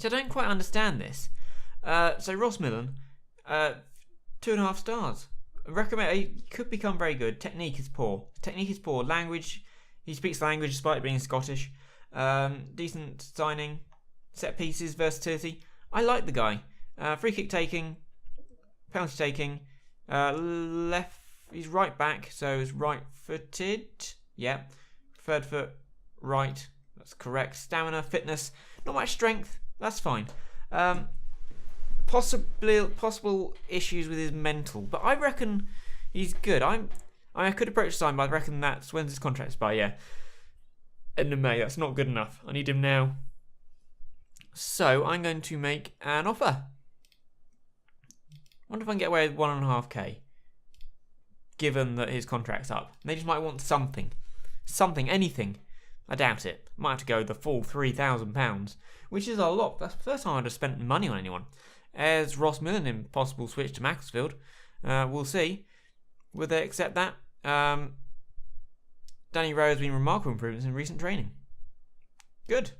So I don't quite understand this. So Ross Millen, 2.5 stars. I recommend. He could become very good. Technique is poor. Language, he speaks the language despite being Scottish. Decent signing. Set pieces, versatility. I like the guy. Free kick taking, penalty taking. Left. He's right back, so he's right-footed. Yeah. Third foot, right. That's correct. Stamina, fitness. Not much strength. That's fine. Possible issues with his mental, but I reckon he's good. I could approach the sign, but I reckon that's when's his contract expire. Yeah, end of May. That's not good enough. I need him now. So I'm going to make an offer. Wonder if I can get away with 1.5k, given that his contract's up. They just might want something, anything. I doubt it. Might have to go the full £3,000, which is a lot. That's the first time I'd have spent money on anyone. As Ross Millen in possible switch to Macclesfield. We'll see. Will they accept that? Danny Rowe has been remarkable improvements in recent training. Good.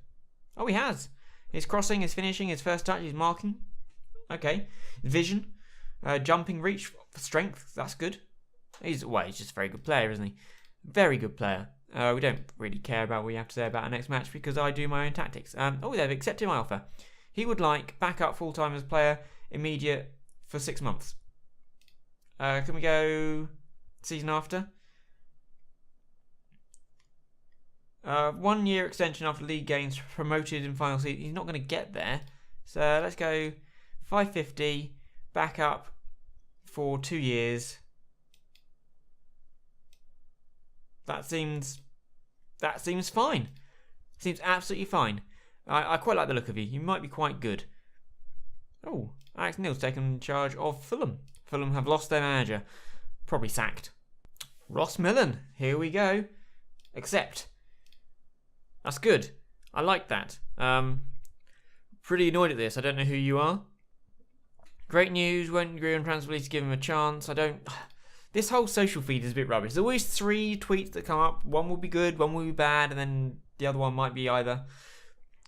Oh, he has. His crossing, his finishing, his first touch, his marking. Okay. Vision. Jumping reach for strength. That's good. He's just a very good player, isn't he? Very good player. We don't really care about what you have to say about our next match because I do my own tactics. They've accepted my offer. He would like backup full-time as player, immediate for 6 months. Can we go season after? 1 year extension after league games, promoted in final season. He's not going to get there. So let's go 550, backup for 2 years. That seems fine. Seems absolutely fine. I quite like the look of you. You might be quite good. Oh, Alex Neil's taken charge of Fulham. Fulham have lost their manager. Probably sacked. Ross Millen. Here we go. Accept. That's good. I like that. Pretty annoyed at this. I don't know who you are. Great news. Won't agree on transfer to give him a chance. This whole social feed is a bit rubbish. There's always 3 tweets that come up. One will be good, one will be bad, and then the other one might be either.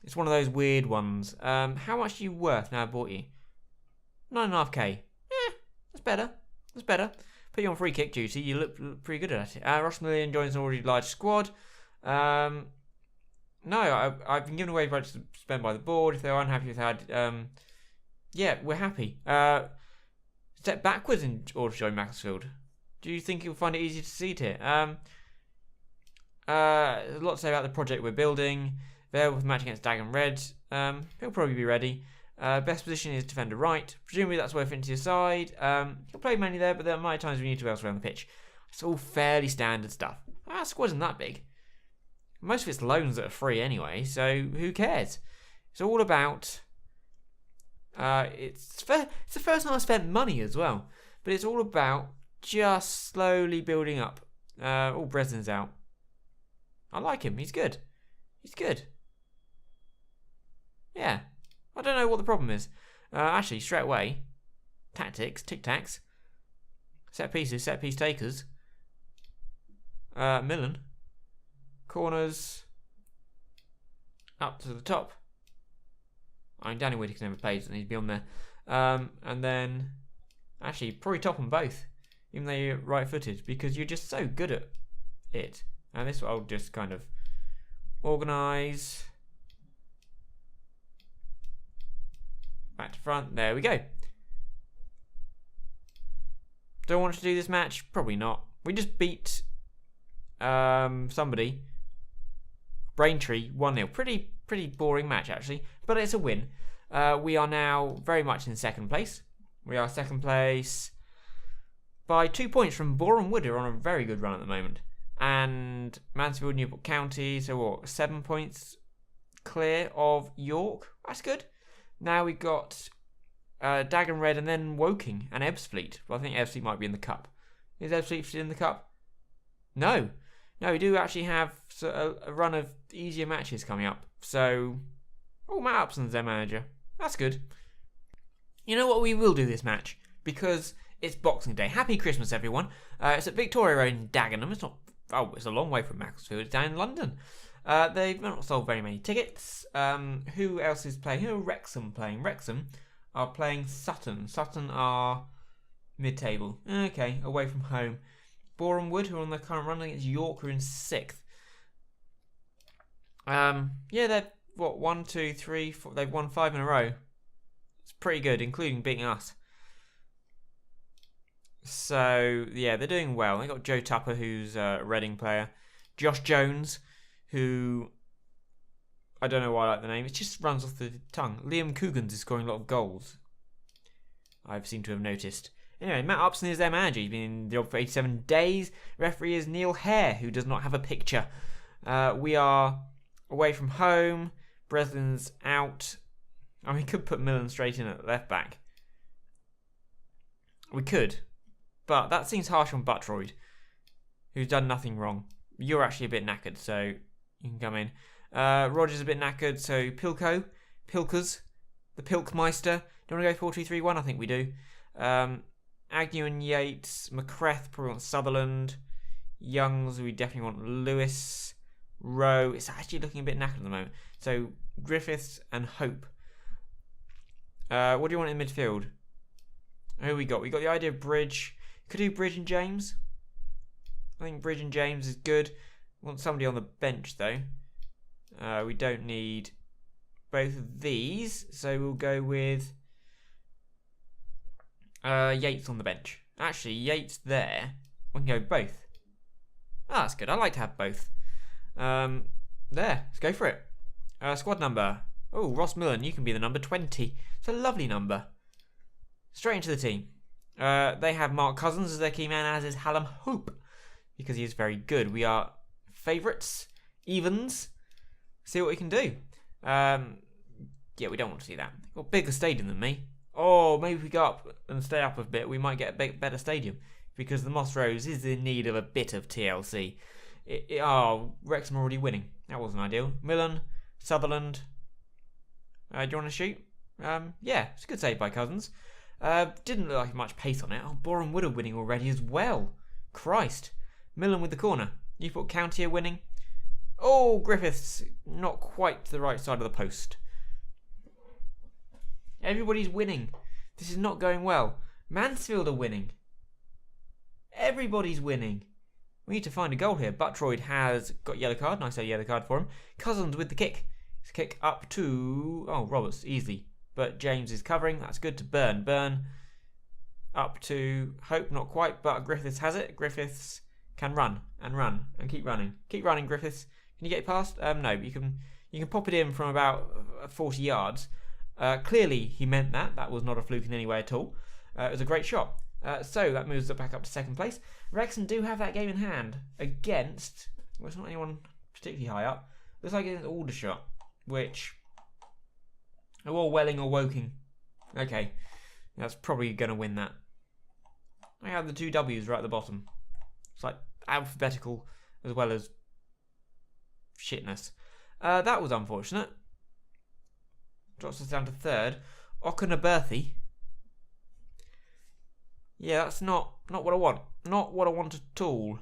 It's one of those weird ones. How much are you worth now I bought you? 9.5k. That's better. Put you on free kick duty. You look pretty good at it. Ross Millen joins an already large squad. No, I've been given away rights to spend by the board. If they're unhappy with how, yeah, we're happy. Step backwards in order to join Macclesfield. Do you think you'll find it easy to succeed here? There's a lot to say about the project we're building. There with match against Dagenham Red. He'll probably be ready. Best position is defender right. Presumably that's where it fits your side. He'll play mainly there, but there might be times we need to elsewhere on the pitch. It's all fairly standard stuff. Our squad isn't that big. Most of it's loans that are free anyway, so who cares? It's all about... it's the first time I spent money as well, but it's all about just slowly building up. Breslin's out. I like him. He's good. Yeah. I don't know what the problem is. Actually, straight away, tactics, tic-tacs, set pieces, set piece takers. Millen. Corners. Up to the top. I mean, Danny Whittaker's never played, so he'd be on there. And then, actually, probably top on both, even though you're right-footed, because you're just so good at it. And this I'll just kind of organise. Back to front. There we go. Do I want to do this match? Probably not. We just beat somebody. Braintree 1-0. Pretty boring match actually, but it's a win. We are now very much in second place. We are second place by 2 points from Boreham Wood, who are on a very good run at the moment. And Mansfield, Newport County, so what, 7 points clear of York. That's good. Now we've got Dagenham Red and then Woking and Ebbsfleet. Well, I think Ebbsfleet might be in the cup. Is Ebbsfleet in the cup? No, we do actually have a run of easier matches coming up. So, Matt Upson's their manager. That's good. You know what, we will do this match because it's Boxing Day. Happy Christmas, everyone. It's at Victoria Road in Dagenham. It's not. Oh, it's a long way from Macclesfield. It's down in London. They've not sold very many tickets. Who else is playing? Who are Wrexham playing? Wrexham are playing Sutton. Sutton are mid-table. Okay, away from home. Boreham Wood, who are on the current run against York, who are in 6th. Yeah, they've, what, 1, 2, 3, 4, they've won 5 in a row. It's pretty good, including beating us. So, yeah, they're doing well. They got Joe Tupper, who's a Reading player. Josh Jones, who, I don't know why I like the name. It just runs off the tongue. Liam Coogans is scoring a lot of goals, I've seemed to have noticed. Anyway, Matt Upson is their manager. He's been in the job for 87 days. Referee is Neil Hare, who does not have a picture. We are away from home. Breslin's out. I mean, we could put Millen straight in at left back. We could. But that seems harsh on Buttroyd, who's done nothing wrong. You're actually a bit knackered, so you can come in. Roger's a bit knackered, so Pilkers, the Pilkmeister. Do you want to go 4-2-3-1? I think we do. Agnew and Yates, McCreth, probably want Sutherland. Youngs, we definitely want Lewis. Rowe, it's actually looking a bit knackered at the moment. So Griffiths and Hope. What do you want in midfield? Who we got? We got the idea of Bridge. Could do Bridge and James. I think Bridge and James is good. Want somebody on the bench though. We don't need both of these, so we'll go with Yates on the bench. Actually, Yates there. We can go both. Ah, that's good. I like to have both. There, let's go for it. Squad number. Oh, Ross Millen, you can be the number 20. It's a lovely number. Straight into the team. They have Mark Cousins as their key man, as is Hallam Hope, because he is very good. We are favourites, evens. See what we can do. Yeah, we don't want to see that. We've got a bigger stadium than me. Oh, maybe if we go up and stay up a bit, we might get a better stadium, because the Moss Rose is in need of a bit of TLC. Wrexham are already winning. That wasn't ideal. Millen, Sutherland. Do you want to shoot? Yeah, it's a good save by Cousins. Didn't look like much pace on it. Oh, Boreham Wood are winning already as well. Christ. Millen with the corner. You thought County are winning? Oh, Griffiths, not quite to the right side of the post. Everybody's winning. This is not going well. Mansfield are winning. Everybody's winning. We need to find a goal here. Buttroyd has got yellow card. Nice yellow card for him. Cousins with the kick. It's a kick up to... Oh, Roberts, easy. But James is covering. That's good to Burn. Burn up to Hope, not quite, but Griffiths has it. Griffiths can run and keep running. Keep running, Griffiths. Can you get it past? No, but you can pop it in from about 40 yards. Clearly, he meant that. That was not a fluke in any way at all. It was a great shot. So that moves it back up to second place. Wrexham do have that game in hand against... Well, it's not anyone particularly high up. Looks like it's Aldershot, which... Oh, Welling or Woking. Okay, that's probably going to win that. I have the 2 W's right at the bottom. It's like alphabetical as well as shitness. That was unfortunate. Drops us down to 3rd. Okenaberthy. Yeah, that's not what I want. Not what I want at all.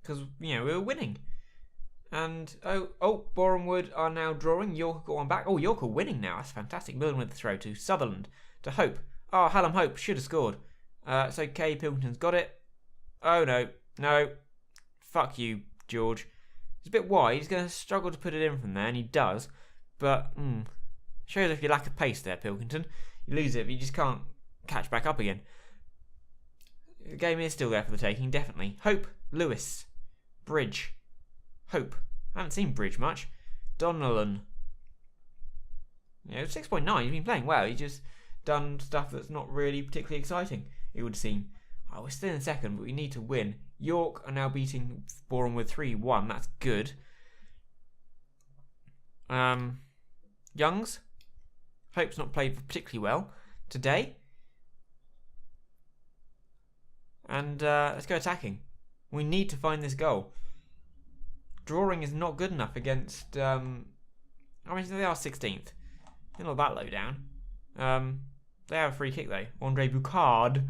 Because, you know, we were winning. And, Boreham Wood are now drawing. York got one back. Oh, York are winning now. That's fantastic. Millen with the throw to Sutherland. To Hope. Oh, Hallam Hope should have scored. It's okay. Pilkington's got it. Oh, no. No. Fuck you, George. He's a bit wide. He's going to struggle to put it in from there, and he does. But, shows off your lack of pace there, Pilkington. You lose it, but you just can't catch back up again. The game is still there for the taking, definitely. Hope, Lewis, Bridge, Hope. I haven't seen Bridge much. Donnellan. 6.9. He's been playing well. He's just done stuff that's not really particularly exciting, it would seem. Oh, we're still in 2nd, but we need to win. York are now beating Boreham with 3-1. That's good. Youngs. Hope's not played particularly well today. And let's go attacking. We need to find this goal. Drawing is not good enough against... I mean, they are 16th. They're not that low down. They have a free kick, though. Andre Boucard.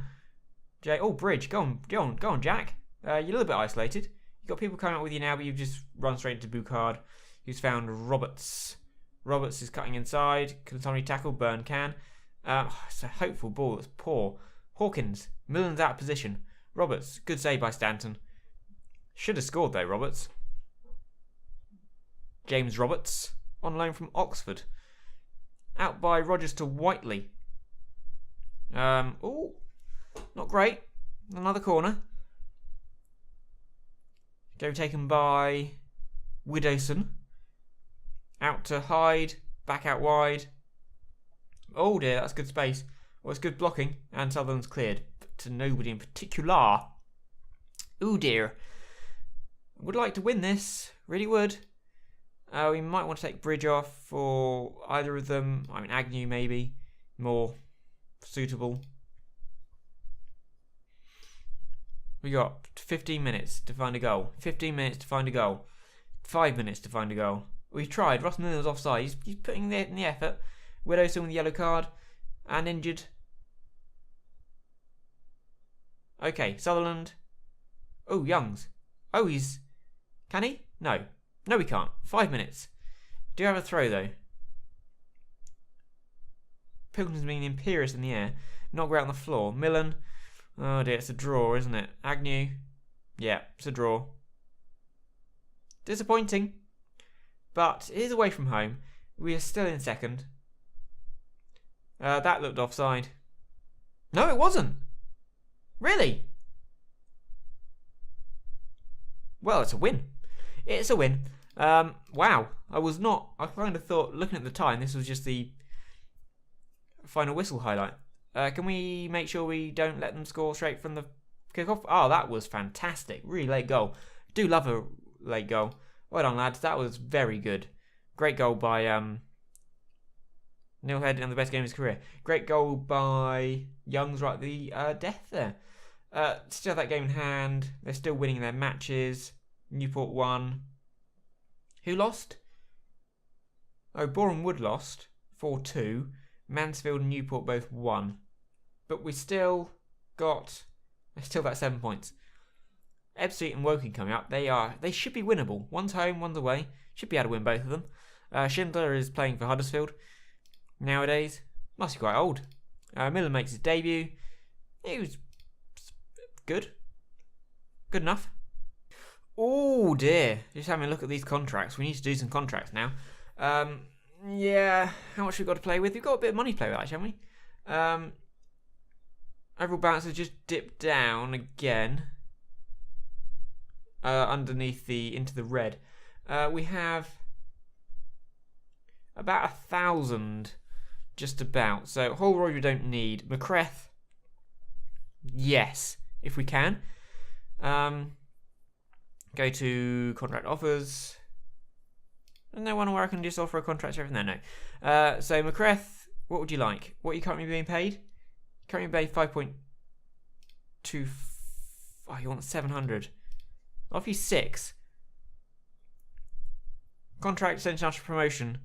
Bridge. Go on, Jack. You're a little bit isolated. You've got people coming up with you now, but you've just run straight into Boucard, who's found Roberts. Roberts is cutting inside. Can somebody tackle? Burn can. It's a hopeful ball. It's poor. Hawkins. Millen's out of position. Roberts. Good save by Stanton. Should have scored though, Roberts. James Roberts. On loan from Oxford. Out by Rogers to Whiteley. Oh, not great. Another corner. Go taken by Widowson. Out to Hyde. Back out wide. Oh dear, that's good space. Well, it's good blocking. And Sutherland's cleared. But to nobody in particular. Oh dear. Would like to win this. Really would. We might want to take Bridge off for either of them. I mean, Agnew maybe. More suitable. We got 15 minutes to find a goal. 15 minutes to find a goal. 5 minutes to find a goal. We've tried. Ross Miller's offside. He's putting in the effort. Widowson with the yellow card. And injured. Okay, Sutherland. Oh, Youngs. Oh, he's... Can he? No. No, we can't. 5 minutes. Do have a throw, though. Pilkington's being imperious in the air. Not great on the floor. Millen. Oh dear, it's a draw, isn't it? Agnew. Yeah, it's a draw. Disappointing. But it is away from home. We are still in second. That looked offside. No, it wasn't. Really? Well, it's a win. It's a win. Wow. I kind of thought, looking at the time, this was just the final whistle highlight. Can we make sure we don't let them score straight from the kick-off? Oh, that was fantastic. Really late goal. Do love a late goal. Well done, lads. That was very good. Great goal by Neil Head in the best game of his career. Great goal by Youngs right at the death there. Still have that game in hand. They're still winning their matches. Newport won. Who lost? Oh, Boreham Wood lost. 4-2. Mansfield and Newport both won. But we still got... They're still got 7 points. Ebbsfleet and Woking coming up. They should be winnable. One's home, one's away. Should be able to win both of them. Schindler is playing for Huddersfield nowadays. Must be quite old. Miller makes his debut. He was good. Good enough. Oh dear. Just having a look at these contracts. We need to do some contracts now. Yeah. How much we've got to play with? We've got a bit of money to play with, actually, haven't we? Overall balance has just dipped down again. Underneath into the red. We have about 1,000 just about. So Holroyd we don't need. Macclesfield, yes, if we can. Go to contract offers. There's no one where I can just offer a contract to everything. No. So Macclesfield, what would you like? What are you currently being paid? Currently paid 5.2. Oh, you want 700. I'll offer you 6. Contract extension after promotion.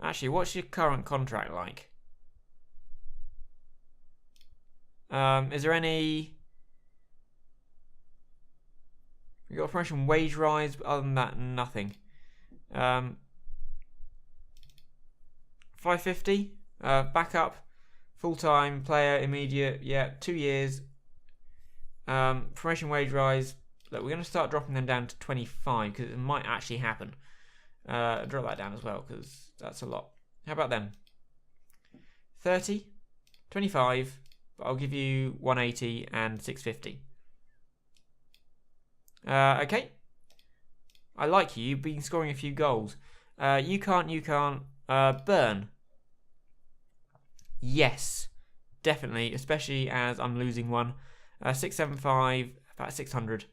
Actually, what's your current contract like? Is there any... We got a promotion wage rise, but other than that, nothing. 550. Backup. Full-time player, immediate. Yeah, 2 years. Promotion wage rise. Look, we're going to start dropping them down to 25 because it might actually happen. Drop that down as well because that's a lot. How about them? 30, 25, but I'll give you 180 and 650. Okay. I like you. You've been scoring a few goals. You can't. Burn. Yes, definitely, especially as I'm losing one. 675, about 600.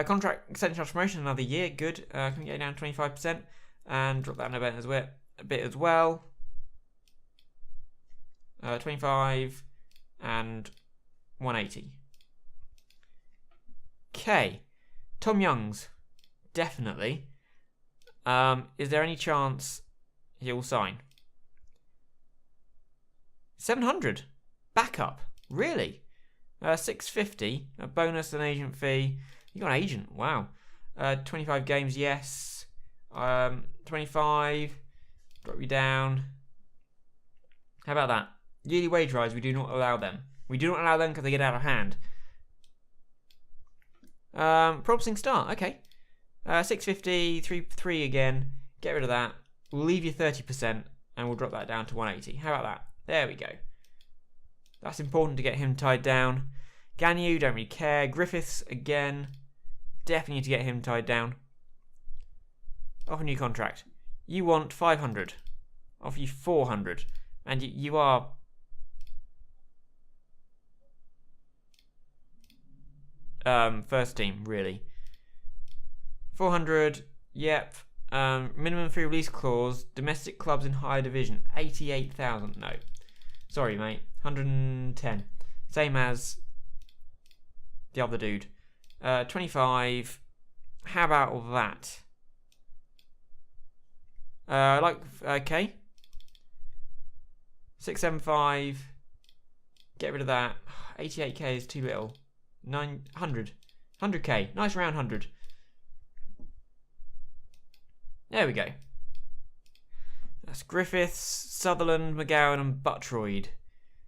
Contract extension after promotion, another year, good. Can we get it down 25% and drop that in a bit as well. 25 and 180. Okay, Tom Youngs, definitely. Is there any chance he'll sign? 700, backup, really? 650, a bonus and agent fee. You got an agent. Wow. 25 games, yes. 25. Drop you down. How about that? Yearly wage rise, we do not allow them. We do not allow them because they get out of hand. Promising start. Okay. 650, 3 again. Get rid of that. We'll leave you 30% and we'll drop that down to 180. How about that? There we go. That's important to get him tied down. Ganyu, don't really care. Griffiths, again. Definitely need to get him tied down. Offer new contract. You want 500. Offer you 400. And you are... first team, really. 400, yep. Minimum free release clause. Domestic clubs in higher division. 88,000. No. Sorry, mate. 110. Same as the other dude. 25. How about all that? Okay. 675. Get rid of that. 88k is too little. 900. 100k. Nice round 100. There we go. That's Griffiths, Sutherland, McGowan and Buttroyd.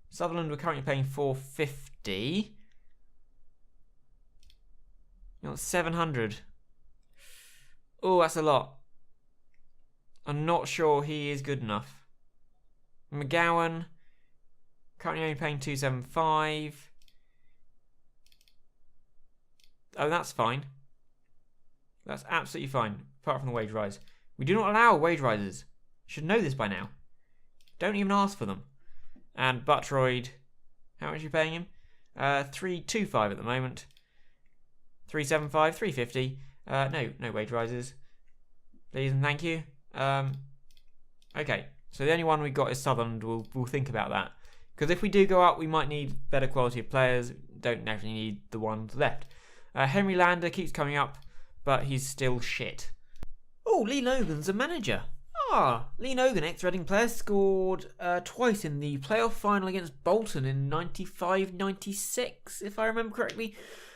Sutherland we're currently paying 450. You want 700. Oh, that's a lot. I'm not sure he is good enough. McGowan, currently only paying 275. Oh, that's fine. That's absolutely fine, apart from the wage rise. We do not allow wage rises. You should know this by now. Don't even ask for them. And Buttroyd, how much are you paying him? 325 at the moment. 375, 350. No wage rises. Please and thank you. Okay, so the only one we got is Sutherland. We'll think about that. Because if we do go up, we might need better quality of players. Don't naturally need the ones left. Henry Lander keeps coming up, but he's still shit. Oh, Lee Logan's a manager. Lee Logan, ex-Reading player, scored twice in the playoff final against Bolton in 95-96, if I remember correctly,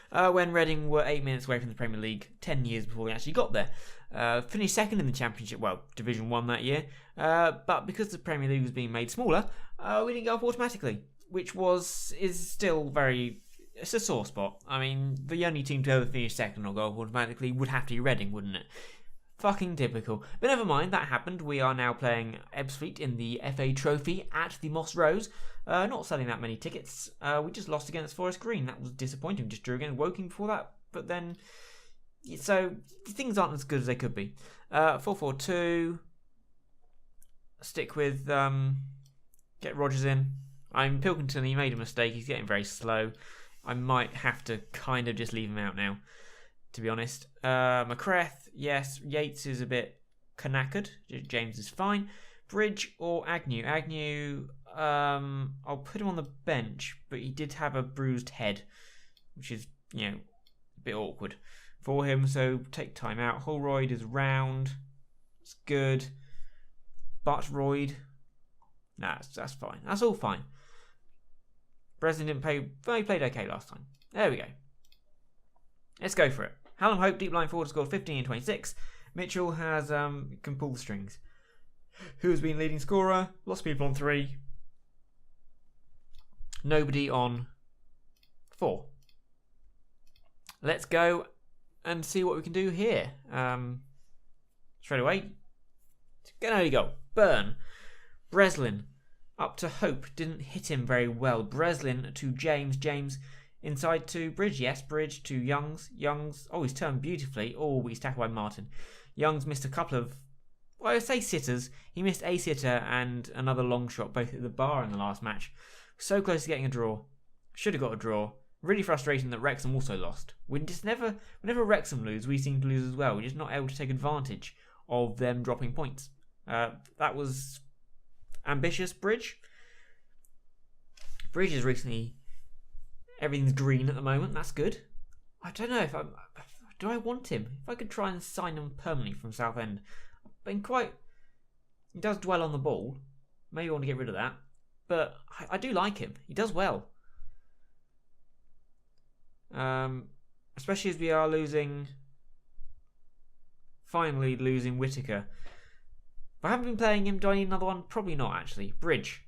when Reading were 8 minutes away from the Premier League, 10 years before we actually got there. Finished second in the Championship, well, Division 1 that year, but because the Premier League was being made smaller, we didn't go up automatically, which is still very... It's a sore spot. I mean, the only team to ever finish second or go up automatically would have to be Reading, wouldn't it? Fucking typical. But never mind, that happened. We are now playing Ebbsfleet in the FA Trophy at the Moss Rose. Not selling that many tickets. We just lost against Forest Green. That was disappointing. Just drew against Woking before that. But then... So, things aren't as good as they could be. 4-4-2. Stick with... Get Rogers in. I'm Pilkington. He made a mistake. He's getting very slow. I might have to kind of just leave him out now, to be honest. McCreth, yes. Yates is a bit knackered. James is fine. Bridge or Agnew? Agnew, I'll put him on the bench, but he did have a bruised head, which is, a bit awkward for him, so take time out. Holroyd is round. It's good. Buttroyd, nah, that's fine. That's all fine. Breslin didn't play, well, he played okay last time. There we go. Let's go for it. Hallam Hope, deep line forward, scored 15 and 26. Mitchell has can pull the strings. Who has been leading scorer? Lots of people on 3. Nobody on 4. Let's go and see what we can do here. Straight away. There you go. Burn. Breslin. Up to Hope, didn't hit him very well. Breslin to James. James inside to Bridge. Yes, Bridge to Youngs. Youngs, oh, he's turned beautifully. Oh, he's tackled by Martin. Youngs missed a couple of, well, I say sitters. He missed a sitter and another long shot, both at the bar in the last match. So close to getting a draw. Should have got a draw. Really frustrating that Wrexham also lost. Whenever Wrexham lose, we seem to lose as well. We're just not able to take advantage of them dropping points. That was... ambitious. Bridge is recently, everything's green at the moment. That's good. I don't know if do I want him? If I could try and sign him permanently from Southend. I've been quite, he does dwell on the ball. Maybe I want to get rid of that, but I do like him. He does well. Especially as we are finally losing Whittaker. If I haven't been playing him, do I need another one? Probably not, actually. Bridge.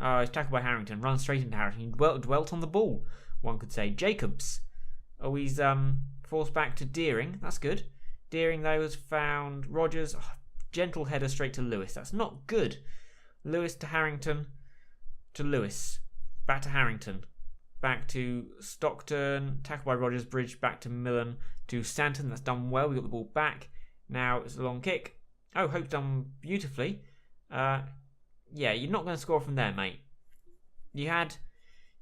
Oh, he's tackled by Harrington. Runs straight into Harrington. He dwelt on the ball, one could say. Jacobs. Oh, he's forced back to Deering. That's good. Deering, though, has found Rogers. Oh, gentle header straight to Lewis. That's not good. Lewis to Harrington. To Lewis. Back to Harrington. Back to Stockton. Tackled by Rogers. Bridge back to Millen. To Stanton. That's done well. We got the ball back. Now it's a long kick. Oh, Hope's done beautifully. Yeah, you're not going to score from there, mate. You had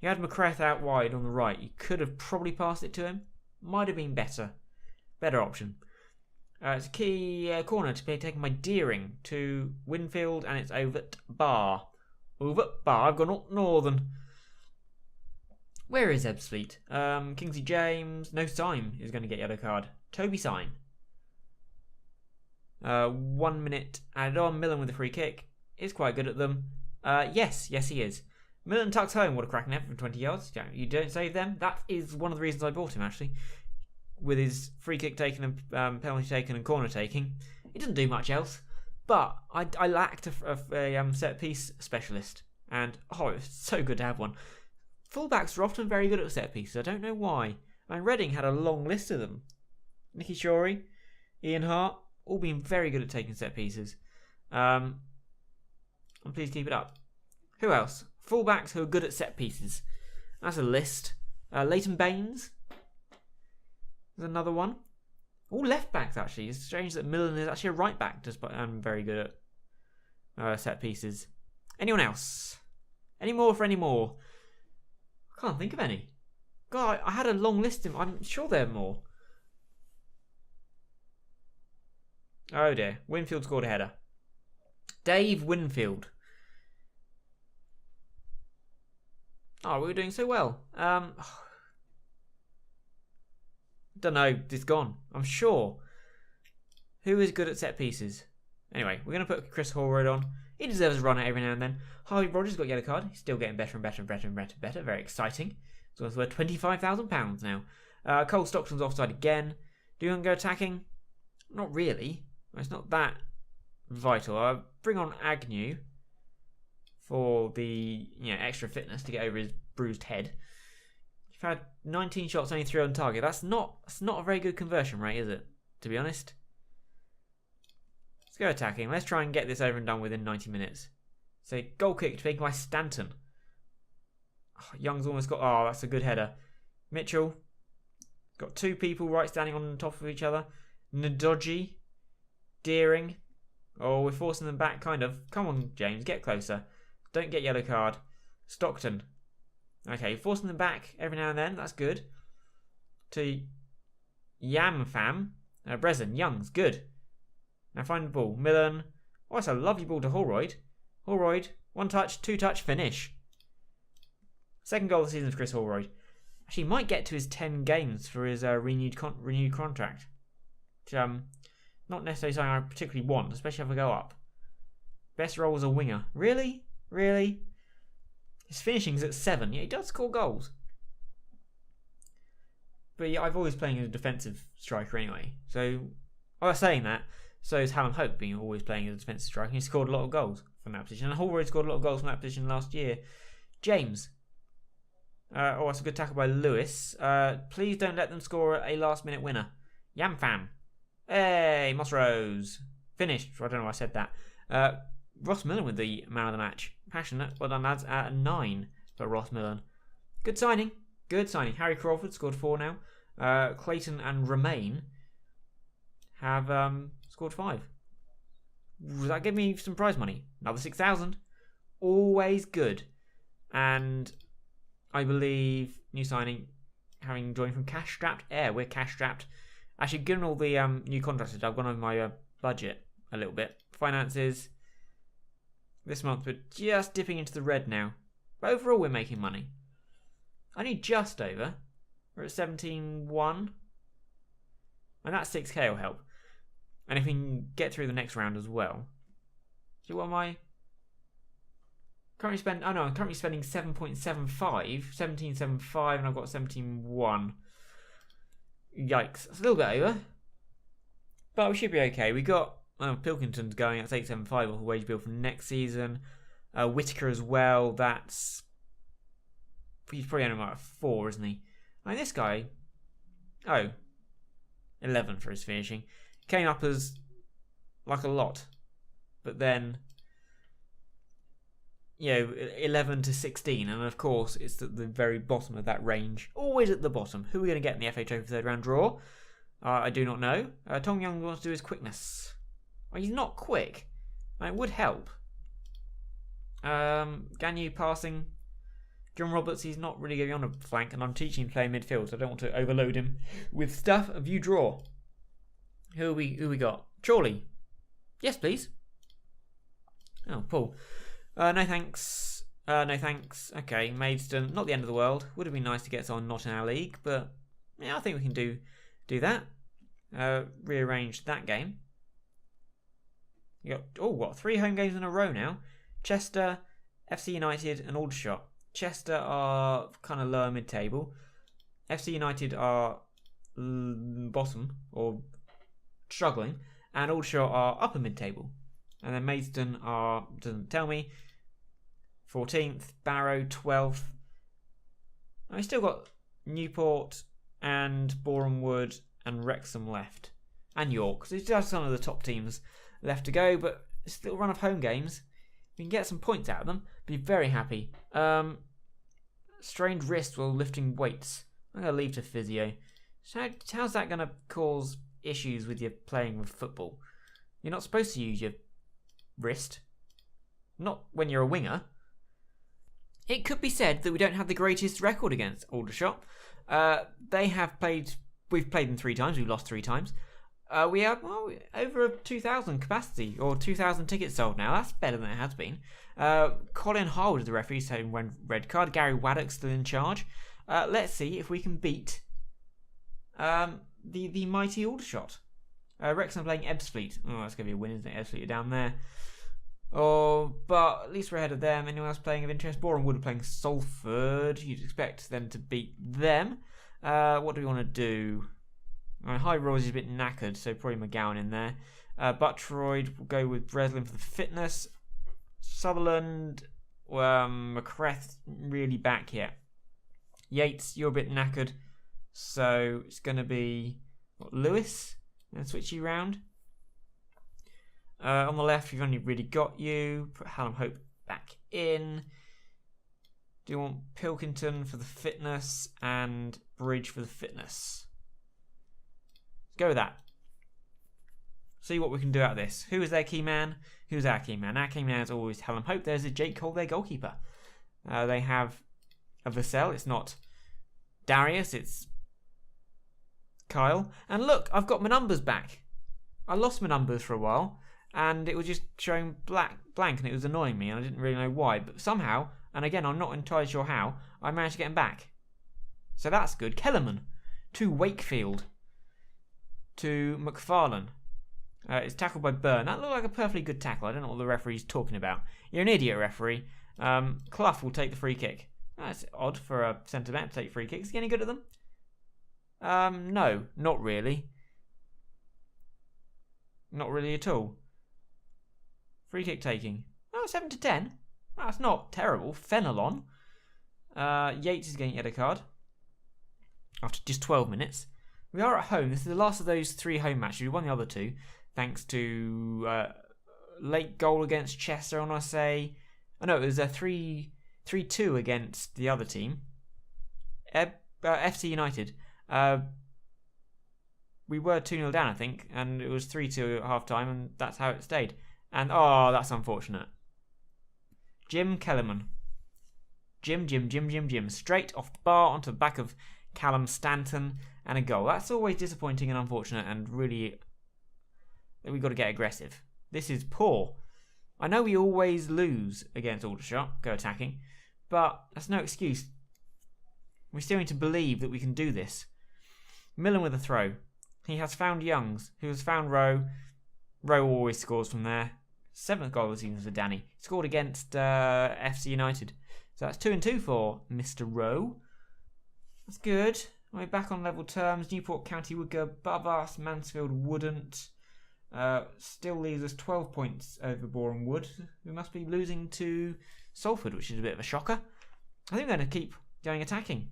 McCrath out wide on the right. You could have probably passed it to him. Might have been better. Better option. It's a key corner to be taken by Deering to Winfield, and it's over at Bar. Over at Bar. I've gone up Northern. Where is Ebbsfleet? Kingsley James. No Syme is going to get yellow card. Toby Syme. 1 minute added on. Millen with a free kick. Is quite good at them. Yes, he is. Millen tucks home. What a cracking effort from 20 yards. You don't save them. That is one of the reasons I bought him, actually. With his free kick taken and penalty taken and corner taking. He doesn't do much else. But I lacked a set piece specialist. And, it's so good to have one. Fullbacks are often very good at set pieces. I don't know why. Reading had a long list of them. Nicky Shorey, Ian Hart, all being very good at taking set pieces. And please keep it up. Who else? Fullbacks who are good at set pieces. That's a list. Leighton Baines. There's another one. All left backs, actually. It's strange that Millen is actually a right back, despite very good at set pieces. Anyone else? Any more for any more? I can't think of any. God, I had a long list of them. I'm sure there are more. Oh dear. Winfield scored a header. Dave Winfield. Oh, we were doing so well. Don't know. It's gone. I'm sure. Who is good at set pieces? Anyway, we're going to put Chris Holroyd on. He deserves a run out every now and then. Harvey Rogers got a yellow card. He's still getting better and better and better and better and better. Very exciting. So it's worth £25,000 now. Cole Stockton's offside again. Do you want to go attacking? Not really. It's not that vital. I'll bring on Agnew for the extra fitness to get over his bruised head. You've had 19 shots, only 3 on target. That's not a very good conversion rate, is it? To be honest. Let's go attacking. Let's try and get this over and done within 90 minutes. So goal kick taken by Stanton. Oh, Young's almost got... Oh, that's a good header. Mitchell. Got 2 people right standing on top of each other. Ndoji. Deering. Oh, we're forcing them back, kind of. Come on, James, get closer. Don't get yellow card. Stockton. Okay, forcing them back every now and then. That's good. To Yamfam. Brezen. Young's good. Now find the ball. Millen. Oh, that's a lovely ball to Holroyd. Holroyd. 1 touch, 2 touch, finish. Second goal of the season for Chris Holroyd. Actually, he might get to his 10 games for his renewed contract. Which, not necessarily something I particularly want, especially if I go up. Best role as a winger. Really? Really? His finishing's at 7. Yeah, he does score goals. But yeah, I've always playing as a defensive striker anyway. So, I was saying that. So is Hallam Hope being always playing as a defensive striker. He scored a lot of goals from that position. And Holroyd scored a lot of goals from that position last year. James. That's a good tackle by Lewis. Please don't let them score a last-minute winner. Yamfam. Hey, Moss Rose. Finished. I don't know why I said that. Ross Millen with the man of the match. Passionate. Well done, lads. 9 for Ross Millen. Good signing. Good signing. Harry Crawford scored 4 now. Clayton and Romain have scored 5. Does that give me some prize money? Another 6,000. Always good. And I believe new signing, having joined from Cash Strapped Air. We're cash strapped. Actually, given all the new contractors, I've gone over my budget a little bit. Finances. This month we're just dipping into the red now. But overall we're making money. Only just over. We're at 17.1. And that 6k will help. And if we can get through the next round as well. So what am I? I'm currently spending 7.75. 17.75 and I've got 17.1. Yikes. It's a little bit over. But we should be okay. We got Pilkington's going. That's 875 off the wage bill for next season. Whitaker as well. He's probably only about 4, isn't he? I mean, this guy... 11 for his finishing. Came up as like a lot. But then... 11 to 16. And of course, it's at the very bottom of that range. Always at the bottom. Who are we going to get in the FA Trophy third round draw? I do not know. Tong Young wants to do his quickness. Well, he's not quick. It would help. Ganyu passing. John Roberts, he's not really going on a flank, and I'm teaching him to play midfield, so I don't want to overload him with stuff. View draw. Who we got? Chorley. Yes, please. Oh, Paul. No thanks. No thanks. Okay, Maidstone. Not the end of the world. Would have been nice to get someone not in our league, but yeah, I think we can do that. Rearrange that game. You got what 3 home games in a row now. Chester, FC United, and Aldershot. Chester are kind of lower mid-table. FC United are bottom or struggling, and Aldershot are upper mid-table. And then Maidstone are, doesn't tell me, 14th, Barrow 12th. And we still got Newport and Boreham Wood and Wrexham left, and York. So it's just some of the top teams left to go, but it's still a run of home games. We can get some points out of them. Be very happy. Strained wrist while lifting weights. I'm going to leave to physio. So how's that going to cause issues with you playing with football? You're not supposed to use your wrist. Not when you're a winger. It could be said that we don't have the greatest record against Aldershot. We've played them 3 times. We've lost 3 times. We have over 2,000 capacity, or 2,000 tickets sold now. That's better than it has been. Colin Harwood is the referee, so when red card. Gary Waddock's still in charge. Let's see if we can beat the mighty Aldershot. Wrexham playing Ebbsfleet. Oh, that's going to be a win, isn't it? Ebbsfleet are down there. Oh, but at least we're ahead of them. Anyone else playing of interest? Boreham Wood are playing Salford. You'd expect them to beat them. What do we want to do? High Roy's is a bit knackered, so probably McGowan in there. Buttroyd will go with Breslin for the fitness. Sutherland, McCreth really back yet. Yates, you're a bit knackered, so it's going to be Lewis. And switch you round. On the left, we've only really got you. Put Hallam Hope back in. Do you want Pilkington for the fitness and Bridge for the fitness? Let's go with that. See what we can do out of this. Who is their key man? Who's our key man? Our key man is always Hallam Hope. There's a Jake Cole, their goalkeeper. They have a Vassell. It's not Darius, it's Kyle. And look, I've got my numbers back. I lost my numbers for a while, and it was just showing blank, and it was annoying me, and I didn't really know why. But somehow, and again, I'm not entirely sure how, I managed to get them back. So that's good. Kellerman to Wakefield to McFarlane. It's tackled by Byrne. That looked like a perfectly good tackle. I don't know what the referee's talking about. You're an idiot, referee. Clough will take the free kick. That's odd for a centre-back to take free kicks. Is he any good at them? No, not really. Not really at all. Free kick taking. Oh, 7 to 10. That's not terrible. Fenelon. Yates is getting a yellow card after just 12 minutes. We are at home. This is the last of those 3 home matches. We won the other 2 thanks to late goal against Chester, I want to say. Oh no, it was a 3-2 against the other team. FC United. We were 2-0 down, I think, and it was 3-2 at half time, and that's how it stayed. And oh, that's unfortunate. Jim Kellerman. Jim. Straight off the bar onto the back of Callum Stanton, and a goal. That's always disappointing and unfortunate, and really, we've got to get aggressive. This is poor. I know we always lose against Aldershot, go attacking, but that's no excuse. We still need to believe that we can do this. Millen with a throw. He has found Youngs, who has found Rowe. Rowe always scores from there. 7th goal of the season for Danny. Scored against FC United. So that's 2-2 for Mr. Rowe. That's good. We're back on level terms. Newport County would go above us. Mansfield wouldn't. Still leaves us 12 points over Boreham Wood. We must be losing to Salford, which is a bit of a shocker. I think we're going to keep going attacking.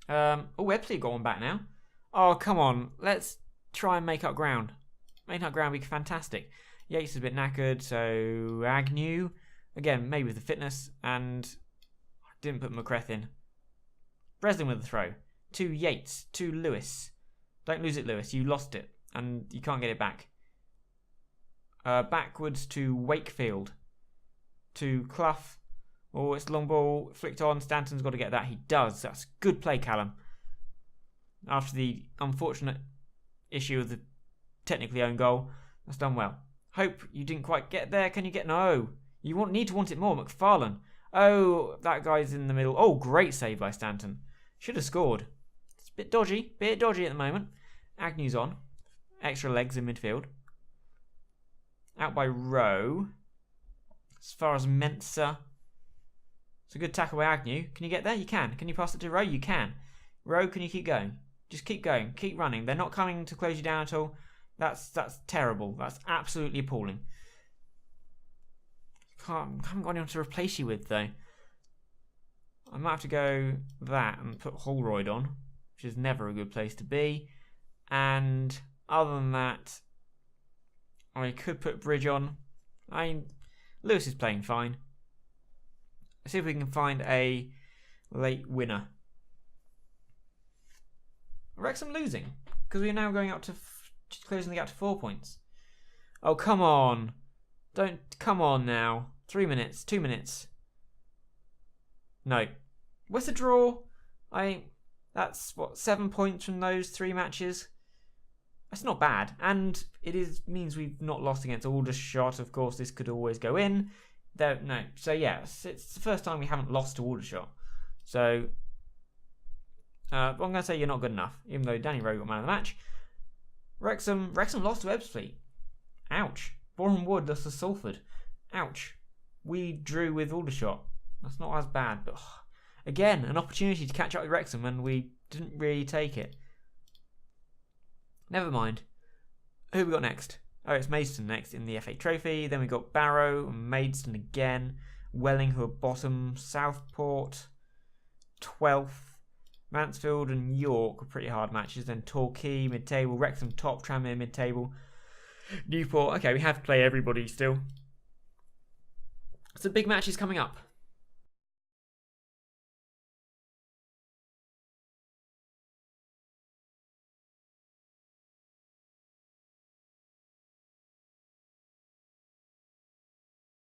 Websley got one back now. Oh, come on. Let's try and make up ground. Make up ground would be fantastic. Yates is a bit knackered, so Agnew. Again, maybe with the fitness, and I didn't put McCreth in. Breslin with the throw. To Yates. To Lewis. Don't lose it, Lewis. You lost it, and you can't get it back. Backwards to Wakefield. To Clough. Oh, it's long ball. Flicked on. Stanton's got to get that. He does. That's good play, Callum. After the unfortunate issue of the technically own goal. That's done well. Hope you didn't quite get there. Can you get... No. You need to want it more. McFarlane. Oh, that guy's in the middle. Oh, great save by Stanton. Should have scored. It's a bit dodgy. Bit dodgy at the moment. Agnew's on. Extra legs in midfield. Out by Rowe. As far as Mensah. It's a good tackle by Agnew. Can you get there? You can. Can you pass it to Rowe? You can. Rowe, can you keep going? Just keep going. Keep running. They're not coming to close you down at all. That's terrible. That's absolutely appalling. I haven't got anyone to replace you with, though. I might have to go that and put Holroyd on, which is never a good place to be. And other than that, I could put Bridge on. Lewis is playing fine. Let's see if we can find a late winner. Wrexham losing, because we're now going up to closing the gap to 4 points. Oh, come on. Come on now. 3 minutes, 2 minutes. No. What's the draw? That's what, 7 points from those 3 matches? That's not bad. And it means we've not lost against Aldershot. Of course, this could always go in. No. So yeah, it's the first time we haven't lost to Aldershot. So I'm going to say you're not good enough, even though Danny Rowe got man of the match. Wrexham lost to Ebbsfleet. Ouch. Boreham Wood lost to Salford. Ouch. We drew with Aldershot. That's not as bad, but again, an opportunity to catch up with Wrexham, and we didn't really take it. Never mind. Who we got next? Oh, it's Maidstone next in the FA Trophy. Then we got Barrow and Maidstone again. Welling, who are bottom. Southport, 12th. Mansfield and York were pretty hard matches. Then Torquay, mid-table. Wrexham, top. Tranmere, mid-table. Newport. Okay, we have to play everybody still. So big matches coming up.